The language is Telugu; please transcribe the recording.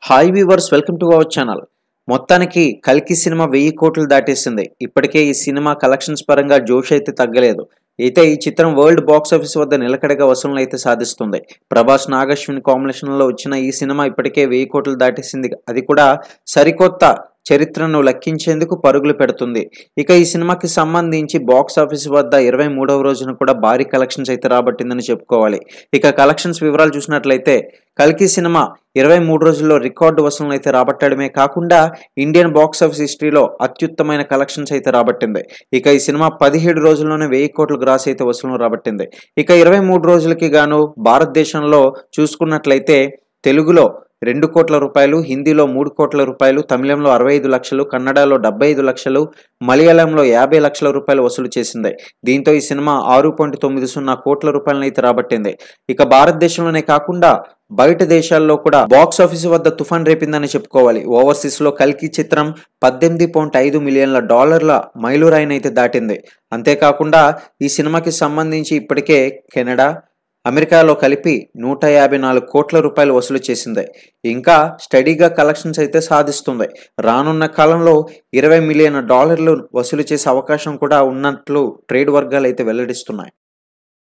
Hi viewers, welcome to our channel. మొత్తానికి కల్కి సినిమా 1000 కోట్లు దాటేసింది. ఇప్పటికే ఈ సినిమా కలెక్షన్స్ పరంగా జోష్ అయితే తగ్గలేదు. అయితే ఈ చిత్రం వరల్డ్ బాక్స్ ఆఫీస్ వద్ద నిలకడగా వసూళ్లను అయితే సాధిస్తుంది. ప్రభాస్ నాగశ్విన్ కాంబినేషన్లో వచ్చిన ఈ సినిమా ఇప్పటికే 1000 కోట్లు దాటేసింది. అది కూడా సరికొత్త చరిత్రను లెక్కించేందుకు పరుగులు పెడుతుంది. ఇక ఈ సినిమాకి సంబంధించి బాక్స్ ఆఫీస్ వద్ద 23వ రోజున కూడా భారీ కలెక్షన్స్ అయితే రాబట్టిందని చెప్పుకోవాలి. ఇక కలెక్షన్స్ వివరాలు చూసినట్లయితే కల్కి సినిమా 23 రోజుల్లో రికార్డు వసూళ్లను అయితే రాబట్టడమే కాకుండా ఇండియన్ బాక్స్ ఆఫీస్ హిస్టరీలో అత్యుత్తమైన కలెక్షన్స్ అయితే రాబట్టింది. ఇక ఈ సినిమా 17 రోజుల్లోనే 1000 కోట్ల గ్రాస్ అయితే వసూళ్లను రాబట్టింది. ఇక 23 రోజులకి గాను భారతదేశంలో చూసుకున్నట్లయితే తెలుగులో 2 కోట్ల రూపాయలు, హిందీలో 3 కోట్ల రూపాయలు, తమిళంలో 65 లక్షలు, కన్నడలో 75 లక్షలు, మలయాళంలో 50 లక్షల రూపాయలు వసూలు చేసింది. దీంతో ఈ సినిమా 6.90 కోట్ల రూపాయలను అయితే రాబట్టింది. ఇక భారతదేశంలోనే కాకుండా బయట దేశాల్లో కూడా బాక్స్ ఆఫీస్ వద్ద తుఫాన్ రేపిందని చెప్పుకోవాలి. ఓవర్సీస్ లో కల్కి చిత్రం $18.5 మిలియన్ల మైలురాయిని అయితే దాటింది. అంతేకాకుండా ఈ సినిమాకి సంబంధించి ఇప్పటికే కెనడా, అమెరికాలో కలిపి 154 కోట్ల రూపాయలు వసూలు చేసింది. ఇంకా స్టడీగా కలెక్షన్స్ అయితే సాధిస్తుంది. రానున్న కాలంలో $20 మిలియన్ వసూలు చేసే అవకాశం కూడా ఉన్నట్లు ట్రేడ్ వర్గాలు అయితే వెల్లడిస్తున్నాయి.